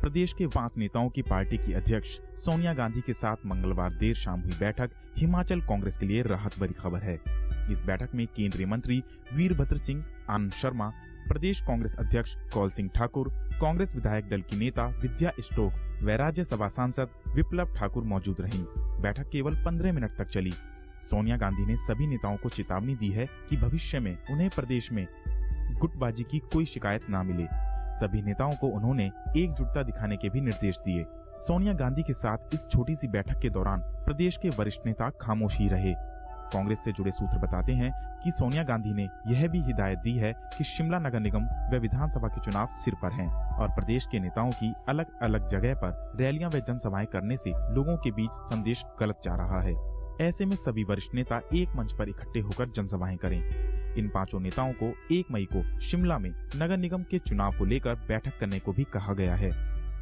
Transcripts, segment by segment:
प्रदेश के 5 नेताओं की पार्टी की अध्यक्ष सोनिया गांधी के साथ मंगलवार देर शाम हुई बैठक हिमाचल कांग्रेस के लिए राहत भरी खबर है। इस बैठक में केंद्रीय मंत्री वीरभद्र सिंह, आनंद शर्मा, प्रदेश कांग्रेस अध्यक्ष कौल सिंह ठाकुर, कांग्रेस विधायक दल की नेता विद्या स्टोक्स व राज्यसभा सांसद विप्लव ठाकुर मौजूद रहीं। बैठक केवल 15 मिनट तक चली। सोनिया गांधी ने सभी नेताओं को चेतावनी दी है कि भविष्य में उन्हें प्रदेश में गुटबाजी की कोई शिकायत न मिले। सभी नेताओं को उन्होंने एकजुटता दिखाने के भी निर्देश दिए। सोनिया गांधी के साथ इस छोटी सी बैठक के दौरान प्रदेश के वरिष्ठ नेता खामोश ही रहे। कांग्रेस से जुड़े सूत्र बताते हैं कि सोनिया गांधी ने यह भी हिदायत दी है कि शिमला नगर निगम व विधानसभा के चुनाव सिर पर हैं और प्रदेश के नेताओं की अलग अलग जगह पर रैलियां व जनसभाएं करने से लोगों के बीच संदेश गलत जा रहा है। ऐसे में सभी वरिष्ठ नेता एक मंच पर इकट्ठे होकर जनसभाएं करें। इन 5 नेताओं को 1 मई को शिमला में नगर निगम के चुनाव को लेकर बैठक करने को भी कहा गया है।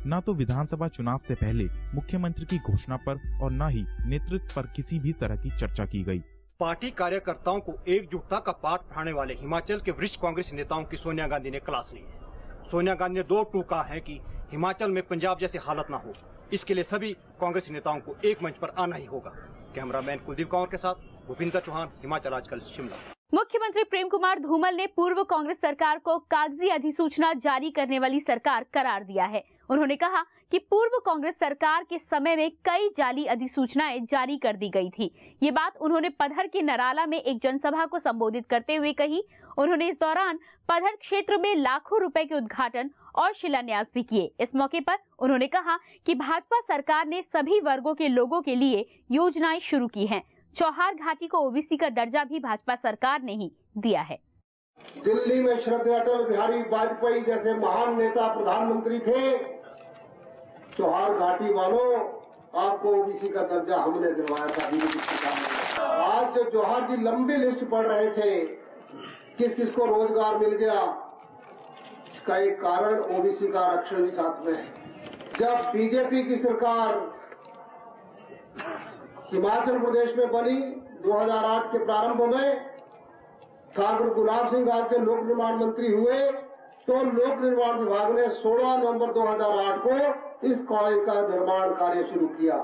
न तो विधानसभा चुनाव से पहले मुख्यमंत्री की घोषणा पर और न ही नेतृत्व पर किसी भी तरह की चर्चा की गई। पार्टी कार्यकर्ताओं को एकजुटता का पाठ पढ़ाने वाले हिमाचल के वरिष्ठ कांग्रेस नेताओं की सोनिया गांधी ने क्लास ली है। सोनिया गांधी ने 2 टूक कहा है कि हिमाचल में पंजाब जैसी हालत न हो, इसके लिए सभी कांग्रेस नेताओं को एक मंच पर आना ही होगा। कैमरामैन कुलदीप कंवर के साथ भूपिंदर चौहान, हिमाचल आजकल, शिमला। मुख्यमंत्री प्रेम कुमार धूमल ने पूर्व कांग्रेस सरकार को कागजी अधिसूचना जारी करने वाली सरकार करार दिया है। उन्होंने कहा कि पूर्व कांग्रेस सरकार के समय में कई जाली अधिसूचनाएं जारी कर दी गई थी। ये बात उन्होंने पधर के नराला में एक जनसभा को संबोधित करते हुए कही। उन्होंने इस दौरान पधर क्षेत्र में लाखों रुपए के उद्घाटन और शिलान्यास भी किए। इस मौके पर उन्होंने कहा कि भाजपा सरकार ने सभी वर्गों के लोगों के लिए योजनाएं शुरू की हैं। चौहार घाटी को ओबीसी का दर्जा भी भाजपा सरकार ने ही दिया है। दिल्ली में श्रद्धेय अटल बिहारी वाजपेयी जैसे महान नेता प्रधानमंत्री थे। चौहार घाटी वालों, आपको ओबीसी का दर्जा हमने दिलवाया था। आज जो जौहर जी लंबी लिस्ट पढ़ रहे थे, किस किस को रोजगार मिल गया, इसका एक कारण ओबीसी का आरक्षण भी साथ में है। जब बीजेपी की सरकार हिमाचल प्रदेश में बनी 2008 के प्रारंभ में, ठाकुर गुलाब सिंह आपके लोक निर्माण मंत्री हुए, तो लोक निर्माण विभाग ने 16 नवंबर 2008 को इस कॉलेज का निर्माण कार्य शुरू किया।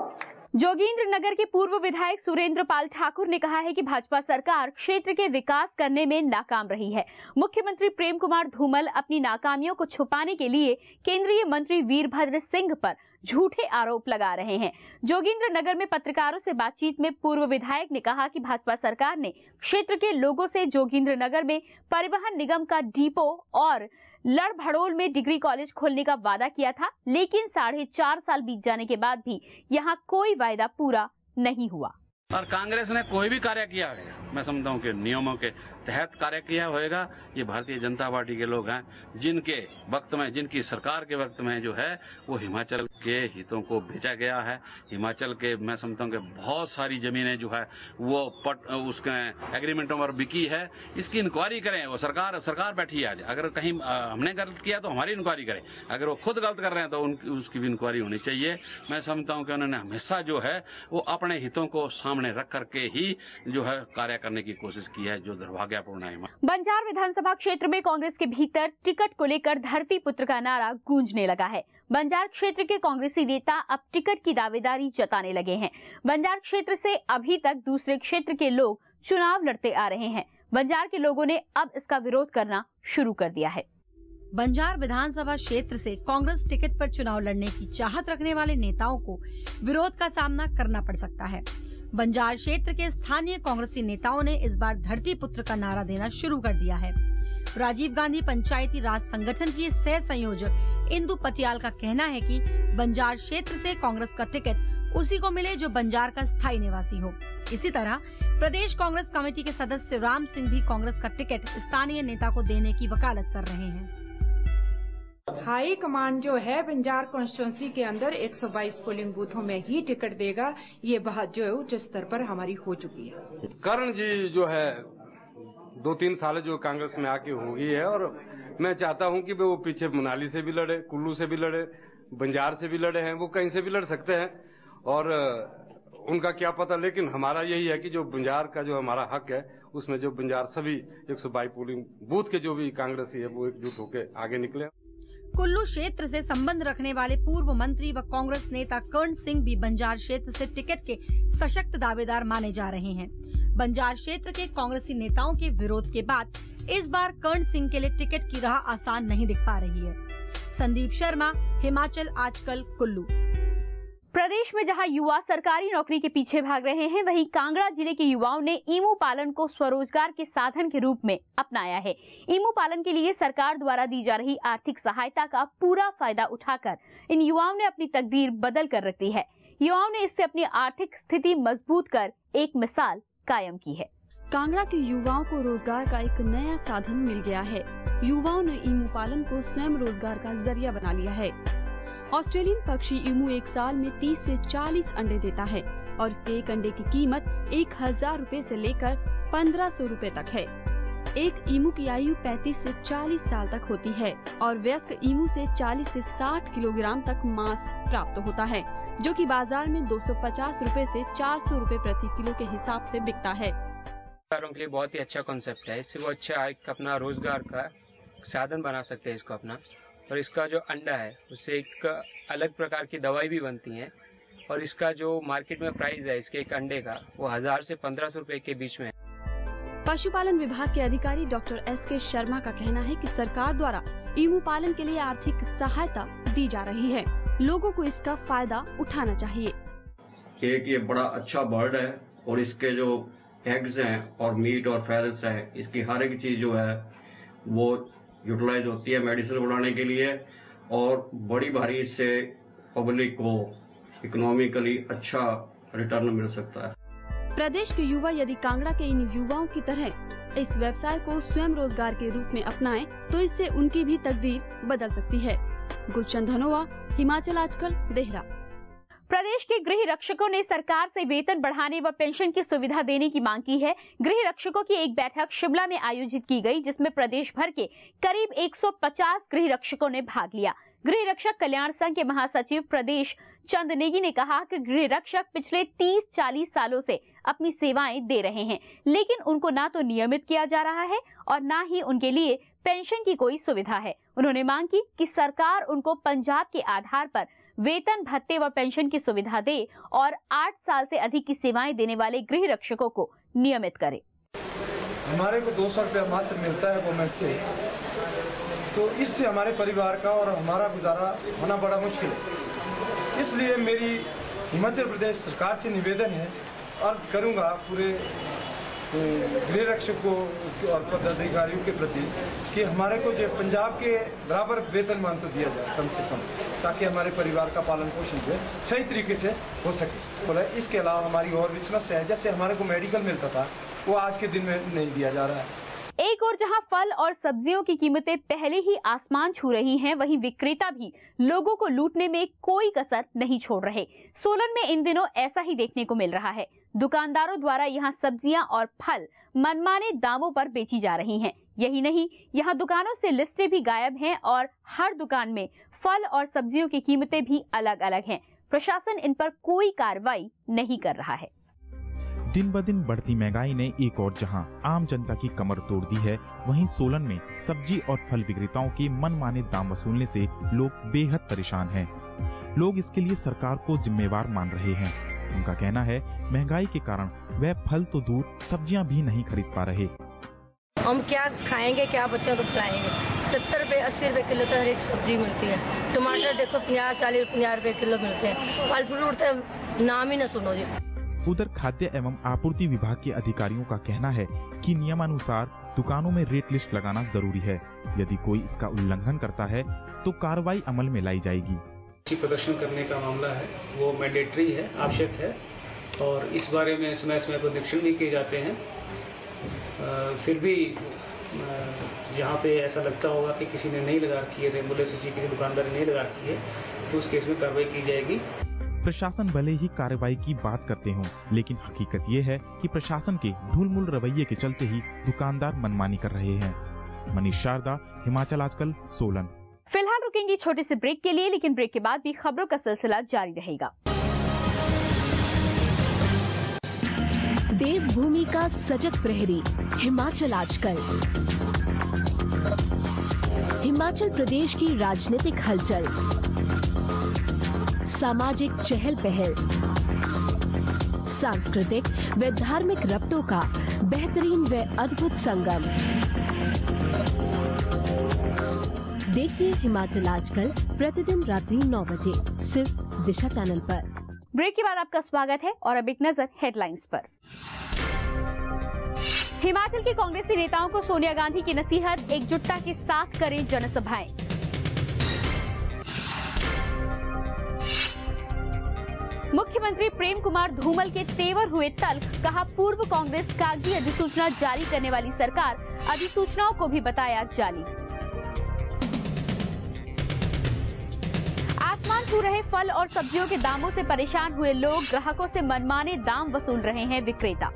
जोगिंद्र नगर के पूर्व विधायक सुरेंद्र पाल ठाकुर ने कहा है कि भाजपा सरकार क्षेत्र के विकास करने में नाकाम रही है। मुख्यमंत्री प्रेम कुमार धूमल अपनी नाकामियों को छुपाने के लिए केंद्रीय मंत्री वीरभद्र सिंह पर झूठे आरोप लगा रहे हैं। जोगिंद्र नगर में पत्रकारों से बातचीत में पूर्व विधायक ने कहा कि भाजपा सरकार ने क्षेत्र के लोगों से जोगिंद्र नगर में परिवहन निगम का डिपो और लड़भड़ोल में डिग्री कॉलेज खोलने का वादा किया था, लेकिन 4.5 साल बीत जाने के बाद भी यहां कोई वायदा पूरा नहीं हुआ। और कांग्रेस ने कोई भी कार्य किया है, मैं समझता हूँ कि नियमों के तहत कार्य किया होगा। ये भारतीय जनता पार्टी के लोग हैं जिनके वक्त में, जिनकी सरकार के वक्त में जो है वो हिमाचल के हितों को भेजा गया है। हिमाचल के, मैं समझता हूँ कि बहुत सारी जमीनें जो है वो उसके एग्रीमेंटों पर बिकी है। इसकी इंक्वायरी करें, वो सरकार बैठी है आज। अगर कहीं हमने गलत किया तो हमारी इंक्वायरी करें, अगर वो खुद गलत कर रहे हैं तो उसकी भी इंक्वायरी होनी चाहिए। मैं समझता हूँ कि उन्होंने हमेशा जो है वो अपने हितों को सामने सामने रख करके ही जो है कार्य करने की कोशिश की है, जो दुर्भाग्यपूर्ण है। बंजार विधानसभा क्षेत्र में कांग्रेस के भीतर टिकट को लेकर धरती पुत्र का नारा गूंजने लगा है। बंजार क्षेत्र के कांग्रेसी नेता अब टिकट की दावेदारी जताने लगे हैं। बंजार क्षेत्र से अभी तक दूसरे क्षेत्र के लोग चुनाव लड़ते आ रहे हैं। बंजार के लोगों ने अब इसका विरोध करना शुरू कर दिया है। बंजार विधानसभा क्षेत्र से कांग्रेस टिकट पर चुनाव लड़ने की चाहत रखने वाले नेताओं को विरोध का सामना करना पड़ सकता है। बंजार क्षेत्र के स्थानीय कांग्रेसी नेताओं ने इस बार धरती पुत्र का नारा देना शुरू कर दिया है। राजीव गांधी पंचायती राज संगठन की सह संयोजक इंदु पटियाल का कहना है कि बंजार क्षेत्र से कांग्रेस का टिकट उसी को मिले जो बंजार का स्थायी निवासी हो। इसी तरह प्रदेश कांग्रेस कमेटी के सदस्य राम सिंह भी कांग्रेस का टिकट स्थानीय नेता को देने की वकालत कर रहे हैं। हाई कमान जो है बंजार कॉन्स्टिट्यूंसी के अंदर 122 पोलिंग बूथों में ही टिकट देगा, ये बात जो है उच्च स्तर पर हमारी हो चुकी है। करण जी जो है 2-3 साल जो कांग्रेस में आके हो गई है, और मैं चाहता हूं कि वो पीछे मनाली से भी लड़े, कुल्लू से भी लड़े, बंजार से भी लड़े हैं, वो कहीं से भी लड़ सकते हैं और उनका क्या पता। लेकिन हमारा यही है कि जो बंजार का जो हमारा हक है उसमें जो बंजार सभी 122 पोलिंग बूथ के जो भी कांग्रेसी है वो एकजुट होकर आगे निकले। कुल्लू क्षेत्र से संबंध रखने वाले पूर्व मंत्री व कांग्रेस नेता कर्ण सिंह भी बंजार क्षेत्र से टिकट के सशक्त दावेदार माने जा रहे हैं। बंजार क्षेत्र के कांग्रेसी नेताओं के विरोध के बाद इस बार कर्ण सिंह के लिए टिकट की राह आसान नहीं दिख पा रही है। संदीप शर्मा, हिमाचल आजकल, कुल्लू। प्रदेश में जहां युवा सरकारी नौकरी के पीछे भाग रहे हैं, वहीं कांगड़ा जिले के युवाओं ने ईमू पालन को स्वरोजगार के साधन के रूप में अपनाया है। ईमू पालन के लिए सरकार द्वारा दी जा रही आर्थिक सहायता का पूरा फायदा उठाकर इन युवाओं ने अपनी तकदीर बदल कर रख दी है। युवाओं ने इससे अपनी आर्थिक स्थिति मजबूत कर एक मिसाल कायम की है। कांगड़ा के युवाओं को रोजगार का एक नया साधन मिल गया है। युवाओं ने ईमू पालन को स्वयं रोजगार का जरिया बना लिया है। ऑस्ट्रेलियन पक्षी ईमू एक साल में 30 से 40 अंडे देता है और इसके एक अंडे की कीमत 1000 रुपए से लेकर 1500 रुपए तक है। एक ईमू की आयु 35 से 40 साल तक होती है और वयस्क ईमू से 40 से 60 किलोग्राम तक मांस प्राप्त होता है, जो कि बाजार में 250 रुपए से 400 रुपए प्रति किलो के हिसाब से बिकता है। कारों के लिए बहुत ही अच्छा कॉन्सेप्ट है। इससे वो अच्छा अपना रोजगार का साधन बना सकते हैं इसको अपना। और इसका जो अंडा है उससे एक अलग प्रकार की दवाई भी बनती है और इसका जो मार्केट में प्राइस है इसके एक अंडे का वो 1000 से 1500 रुपए के बीच में है। पशुपालन विभाग के अधिकारी डॉक्टर SK शर्मा का कहना है कि सरकार द्वारा ईमू पालन के लिए आर्थिक सहायता दी जा रही है। लोगों को इसका फायदा उठाना चाहिए। एक ये बड़ा अच्छा बर्ड है और इसके जो एग्स हैं और मीट और फेदर्स हैं, इसकी हर एक चीज जो है वो यूटिलाइज होती है मेडिसिन बनाने के लिए और बड़ी भारी इससे पब्लिक को इकोनॉमिकली अच्छा रिटर्न मिल सकता है। प्रदेश के युवा यदि कांगड़ा के इन युवाओं की तरह इस व्यवसाय को स्वयं रोजगार के रूप में अपनाएं, तो इससे उनकी भी तकदीर बदल सकती है। गुलशन धनोआ, हिमाचल आजकल, देहरा। प्रदेश के गृह रक्षकों ने सरकार से वेतन बढ़ाने व पेंशन की सुविधा देने की मांग की है। गृह रक्षकों की एक बैठक शिमला में आयोजित की गई, जिसमें प्रदेश भर के करीब 150 गृह रक्षकों ने भाग लिया। गृह रक्षक कल्याण संघ के महासचिव प्रदेश चंद नेगी ने कहा कि गृह रक्षक पिछले 30-40 सालों से अपनी सेवाएं दे रहे हैं, लेकिन उनको ना तो नियमित किया जा रहा है और ना ही उनके लिए पेंशन की कोई सुविधा है। उन्होंने मांग की कि सरकार उनको पंजाब के आधार पर वेतन, भत्ते व पेंशन की सुविधा दे और 8 साल से अधिक की सेवाएं देने वाले गृह रक्षकों को नियमित करे। हमारे को 200 रुपया मात्र मिलता है गवर्नमेंट से, तो इससे हमारे परिवार का और हमारा गुजारा होना बड़ा मुश्किल है। इसलिए मेरी हिमाचल प्रदेश सरकार से निवेदन है, अर्ज करूंगा पूरे गृह रक्षकों और पदाधिकारियों के प्रति कि हमारे को जो पंजाब के बराबर वेतनमान तो दिया जाए कम से कम, ताकि हमारे परिवार का पालन पोषण जो है सही तरीके से हो सके। बोला इसके अलावा हमारी और भी समस्या है, जैसे हमारे को मेडिकल मिलता था वो आज के दिन में नहीं दिया जा रहा है। एक और जहां फल और सब्जियों की कीमतें पहले ही आसमान छू रही हैं, वहीं विक्रेता भी लोगों को लूटने में कोई कसर नहीं छोड़ रहे। सोलन में इन दिनों ऐसा ही देखने को मिल रहा है। दुकानदारों द्वारा यहां सब्जियां और फल मनमाने दामों पर बेची जा रही हैं। यही नहीं, यहां दुकानों से लिस्टें भी गायब हैं और हर दुकान में फल और सब्जियों की कीमतें भी अलग अलग हैं। प्रशासन इन पर कोई कार्रवाई नहीं कर रहा है। दिन ब दिन बढ़ती महंगाई ने एक और जहां आम जनता की कमर तोड़ दी है, वहीं सोलन में सब्जी और फल विक्रेताओं के मनमाने दाम वसूलने से लोग बेहद परेशान हैं। लोग इसके लिए सरकार को जिम्मेवार मान रहे हैं। उनका कहना है महंगाई के कारण वह फल तो दूर सब्जियां भी नहीं खरीद पा रहे। हम क्या खाएंगे, क्या बच्चों को खिलाएंगे। 70 रुपए 80 रुपए किलो तो हर एक सब्जी मिलती है। टमाटर देखो 50 रुपए किलो मिलते हैं। फल फ्रूट तो नाम ही न सुनो जी। उधर खाद्य एवं आपूर्ति विभाग के अधिकारियों का कहना है कि नियमानुसार दुकानों में रेट लिस्ट लगाना जरूरी है। यदि कोई इसका उल्लंघन करता है तो कार्रवाई अमल में लाई जाएगी। प्रदर्शन करने का मामला है वो मैंडेटरी है, आवश्यक है, और इस बारे में समय समय पर निरीक्षण भी किए जाते हैं। फिर भी जहाँ पे ऐसा लगता होगा कि किसी ने नहीं लगा रखी है, रेगुलर सूची किसी दुकानदार ने नहीं लगा रखी है, तो उस केस में कार्रवाई की जाएगी। प्रशासन भले ही कार्रवाई की बात करते हों, लेकिन हकीकत ये है कि प्रशासन के ढुलमुल रवैये के चलते ही दुकानदार मनमानी कर रहे हैं। मनीष शारदा, हिमाचल आजकल, सोलन। फिलहाल रुकेंगे छोटे से ब्रेक के लिए, लेकिन ब्रेक के बाद भी खबरों का सिलसिला जारी रहेगा। देवभूमि का सजग प्रहरी, हिमाचल आजकल। हिमाचल प्रदेश की राजनीतिक हलचल, सामाजिक चहल पहल, सांस्कृतिक व धार्मिक रबतों का बेहतरीन व अद्भुत संगम। देखिए हिमाचल आजकल प्रतिदिन रात्रि 9 बजे सिर्फ दिशा चैनल पर। ब्रेक के बाद आपका स्वागत है और अब एक नजर हेडलाइंस पर। हिमाचल के कांग्रेसी नेताओं को सोनिया गांधी की नसीहत, एकजुटता के साथ करें जनसभाएं। मुख्यमंत्री प्रेम कुमार धूमल के तेवर हुए तल्ख, कहा पूर्व कांग्रेस कागजी अधिसूचना जारी करने वाली सरकार अधिसूचनाओं को भी बताया जाली। आसमान छू रहे फल और सब्जियों के दामों से परेशान हुए लोग, ग्राहकों से मनमाने दाम वसूल रहे हैं विक्रेता।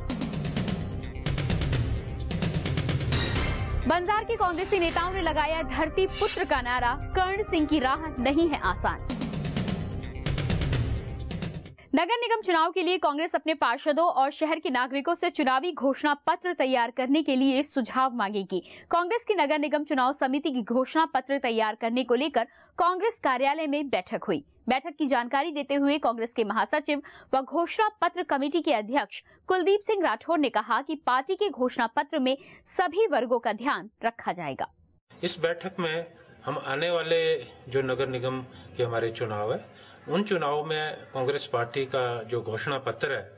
बंजार के कांग्रेसी नेताओं ने लगाया धरती पुत्र का नारा, कर्ण सिंह की राह नहीं है आसान। नगर निगम चुनाव के लिए कांग्रेस अपने पार्षदों और शहर के नागरिकों से चुनावी घोषणा पत्र तैयार करने के लिए सुझाव मांगेगी। कांग्रेस की नगर निगम चुनाव समिति की घोषणा पत्र तैयार करने को लेकर कांग्रेस कार्यालय में बैठक हुई। बैठक की जानकारी देते हुए कांग्रेस के महासचिव व घोषणा पत्र कमेटी के अध्यक्ष कुलदीप सिंह राठौर ने कहा कि पार्टी के घोषणा पत्र में सभी वर्गों का ध्यान रखा जाएगा। इस बैठक में हम आने वाले जो नगर निगम के हमारे चुनाव है, उन चुनाव में कांग्रेस पार्टी का जो घोषणा पत्र है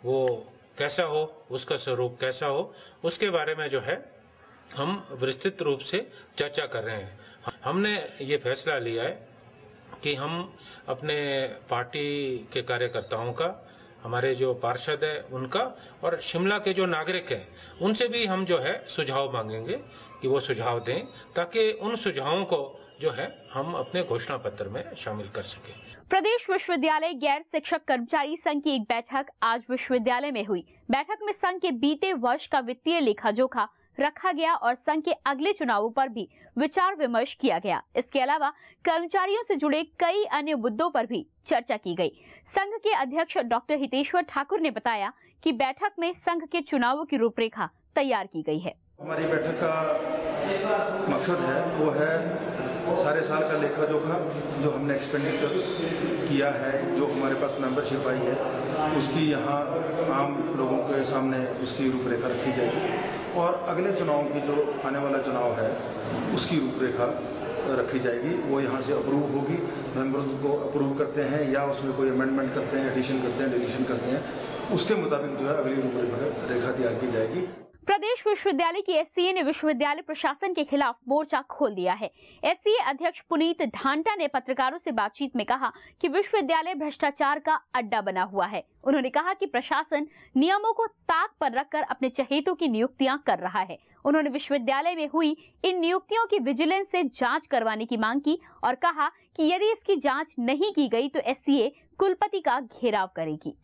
वो कैसा हो, उसका स्वरूप कैसा हो, उसके बारे में जो है हम विस्तृत रूप से चर्चा कर रहे हैं। हमने ये फैसला लिया है कि हम अपने पार्टी के कार्यकर्ताओं का, हमारे जो पार्षद है उनका, और शिमला के जो नागरिक हैं उनसे भी हम जो है सुझाव मांगेंगे कि वो सुझाव दें, ताकि उन सुझावों को जो है हम अपने घोषणा पत्र में शामिल कर सकें। प्रदेश विश्वविद्यालय गैर शिक्षक कर्मचारी संघ की एक बैठक आज विश्वविद्यालय में हुई। बैठक में संघ के बीते वर्ष का वित्तीय लेखा जोखा रखा गया और संघ के अगले चुनावों पर भी विचार विमर्श किया गया। इसके अलावा कर्मचारियों से जुड़े कई अन्य मुद्दों पर भी चर्चा की गई। संघ के अध्यक्ष डॉक्टर हितेश्वर ठाकुर ने बताया कि बैठक में संघ के चुनावों की रूपरेखा तैयार की गई है। हमारी बैठक का मकसद है वो है सारे साल का लेखा जोखा, जो हमने एक्सपेंडिचर किया है, जो हमारे पास मेंबरशिप आई है, उसकी यहाँ आम लोगों के सामने उसकी रूपरेखा रखी जाएगी, और अगले चुनाव की जो आने वाला चुनाव है उसकी रूपरेखा रखी जाएगी। वो यहाँ से अप्रूव होगी, मेंबर्स को अप्रूव करते हैं या उसमें कोई अमेंडमेंट करते हैं, एडिशन करते हैं, डिलीशन करते हैं, उसके मुताबिक जो है अगली रूपरेखा तैयार की जाएगी। प्रदेश विश्वविद्यालय की एससीए ने विश्वविद्यालय प्रशासन के खिलाफ मोर्चा खोल दिया है। एससीए अध्यक्ष पुनीत ढांटा ने पत्रकारों से बातचीत में कहा कि विश्वविद्यालय भ्रष्टाचार का अड्डा बना हुआ है। उन्होंने कहा कि प्रशासन नियमों को ताक पर रखकर अपने चहेतों की नियुक्तियां कर रहा है। उन्होंने विश्वविद्यालय में हुई इन नियुक्तियों की विजिलेंस से जांच करवाने की मांग की और कहा कि यदि इसकी जांच नहीं की गई तो एससीए कुलपति का घेराव करेगी।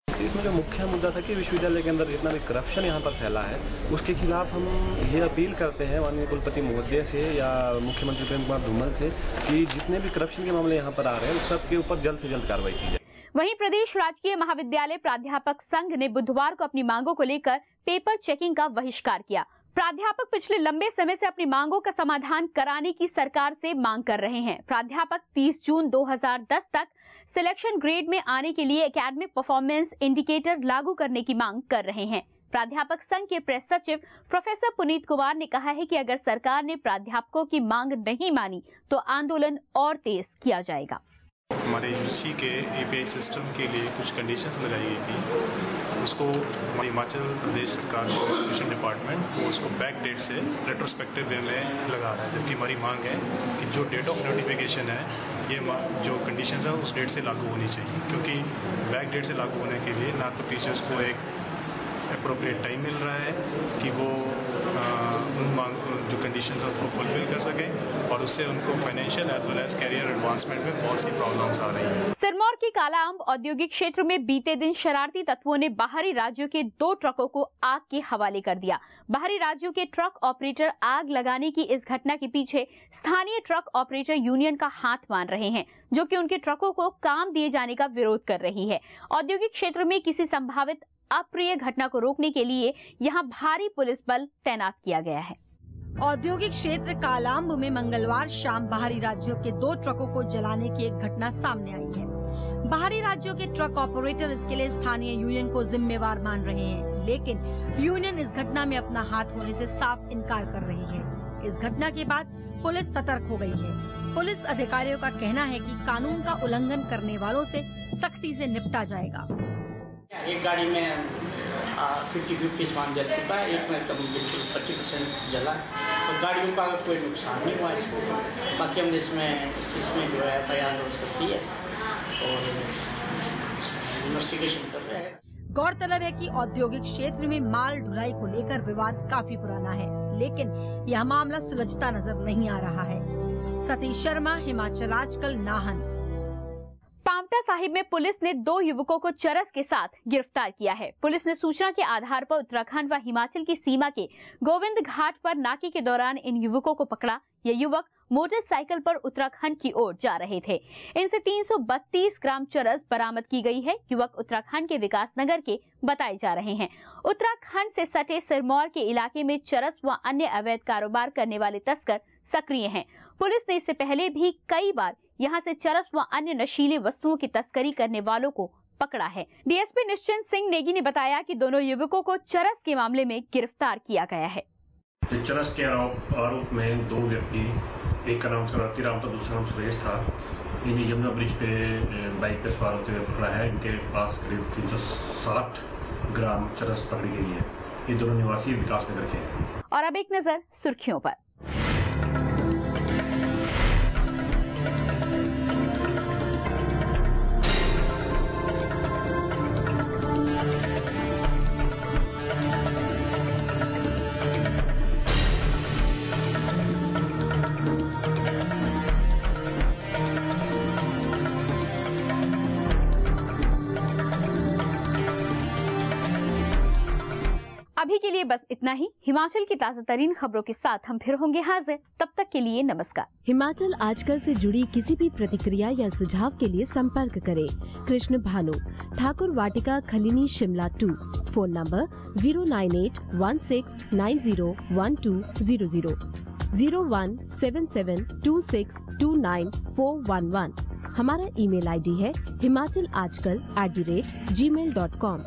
इसमें जो मुख्य मुद्दा था कि विश्वविद्यालय के अंदर जितना भी करप्शन यहाँ पर फैला है उसके खिलाफ हम ये अपील करते हैं माननीय कुलपति महोदय से या मुख्यमंत्री प्रेम कुमार धूमल से कि जितने भी करप्शन के मामले यहाँ पर आ रहे हैं उस सब के ऊपर जल्द से जल्द कार्रवाई की जाए। वहीं प्रदेश राजकीय महाविद्यालय प्राध्यापक संघ ने बुधवार को अपनी मांगों को लेकर पेपर चेकिंग का बहिष्कार किया। प्राध्यापक पिछले लंबे समय से अपनी मांगों का समाधान कराने की सरकार से मांग कर रहे हैं। प्राध्यापक 30 जून 2010 तक सिलेक्शन ग्रेड में आने के लिए एकेडमिक परफॉर्मेंस इंडिकेटर लागू करने की मांग कर रहे हैं। प्राध्यापक संघ के प्रेस सचिव प्रोफेसर पुनीत कुमार ने कहा है कि अगर सरकार ने प्राध्यापकों की मांग नहीं मानी तो आंदोलन और तेज किया जाएगा। हमारे यूजीसी के एपीआई सिस्टम के लिए कुछ कंडीशंस लगाई गई थी, उसको हमारी हिमाचल प्रदेश सरकार का एजुकेशन डिपार्टमेंट वो उसको बैक डेट से रेट्रोस्पेक्टिव वे में लगा रहा है, जबकि हमारी मांग है कि जो डेट ऑफ नोटिफिकेशन है ये जो कंडीशंस है उस डेट से लागू होनी चाहिए, क्योंकि बैक डेट से लागू होने के लिए ना तो टीचर्स को एक अप्रोप्रिएट टाइम मिल रहा है कि वो उन जो कंडीशंस है उसको फुलफिल कर सकें और उससे उनको financial as well as career advancement में बहुत सी प्रॉब्लम्स आ रही हैं। सिरमौर के कालाअंब औद्योगिक क्षेत्र में बीते दिन शरारती तत्वों ने बाहरी राज्यों के 2 ट्रकों को आग के हवाले कर दिया। बाहरी राज्यों के ट्रक ऑपरेटर आग लगाने की इस घटना के पीछे स्थानीय ट्रक ऑपरेटर यूनियन का हाथ मान रहे हैं, जो कि उनके ट्रकों को काम दिए जाने का विरोध कर रही है। औद्योगिक क्षेत्र में किसी संभावित अप्रिय घटना को रोकने के लिए यहां भारी पुलिस बल तैनात किया गया है। औद्योगिक क्षेत्र कालाअंब में मंगलवार शाम बाहरी राज्यों के 2 ट्रकों को जलाने की एक घटना सामने आई है। बाहरी राज्यों के ट्रक ऑपरेटर इसके लिए स्थानीय यूनियन को जिम्मेवार मान रहे हैं, लेकिन यूनियन इस घटना में अपना हाथ होने से साफ इनकार कर रही है। इस घटना के बाद पुलिस सतर्क हो गई है। पुलिस अधिकारियों का कहना है कि कानून का उल्लंघन करने वालों से सख्ती से निपटा जाएगा। एक गाड़ी में 50-50 सामान जल चुका है, एक में कम बिल्कुल 25% जला, तो गाड़ियों का कोई नुकसान नहीं हुआ इसको। बाकी हमने इसमें जो है FIR लॉन्च कर दी है और इन्वेस्टिगेशन कर रहे हैं। गौरतलब है कि औद्योगिक क्षेत्र में माल ढुलाई को लेकर विवाद काफी पुराना है, लेकिन यह मामला सुलझता नजर नहीं आ रहा है। सतीश शर्मा, हिमाचल आजकल, नाहन। पांवटा साहिब में पुलिस ने 2 युवकों को चरस के साथ गिरफ्तार किया है। पुलिस ने सूचना के आधार पर उत्तराखंड व हिमाचल की सीमा के गोविंद घाट पर नाके के दौरान इन युवकों को पकड़ा। ये युवक मोटरसाइकिल पर उत्तराखंड की ओर जा रहे थे। इनसे 332 ग्राम चरस बरामद की गई है। युवक उत्तराखंड के विकासनगर के बताए जा रहे हैं। उत्तराखंड से सटे सिरमौर के इलाके में चरस व अन्य अवैध कारोबार करने वाले तस्कर सक्रिय हैं। पुलिस ने इससे पहले भी कई बार यहां से चरस व अन्य नशीली वस्तुओं की तस्करी करने वालों को पकड़ा है। डीएसपी निश्चिंत सिंह नेगी ने बताया कि दोनों युवकों को चरस के मामले में गिरफ्तार किया गया है। चरस के आरोप में 2 व्यक्ति, एक का नाम रतिराम था, दूसरा नाम सुरेश था, इन्हें यमुना ब्रिज पे बाइक पे सवार होते हुए पकड़ा है। इनके पास करीब 360 ग्राम चरस पकड़ी गई है। ये दोनों निवासी विकासनगर के हैं। और अब एक नजर सुर्खियों पर। अभी के लिए बस इतना ही। हिमाचल की ताजा तरीन खबरों के साथ हम फिर होंगे हाजिर। तब तक के लिए नमस्कार। हिमाचल आजकल से जुड़ी किसी भी प्रतिक्रिया या सुझाव के लिए संपर्क करें कृष्ण भानु, ठाकुर वाटिका, खलीनी, शिमला 2। Phone number 09816901200, 017726294111। हमारा email ID है himachalaajkal@gmail.com।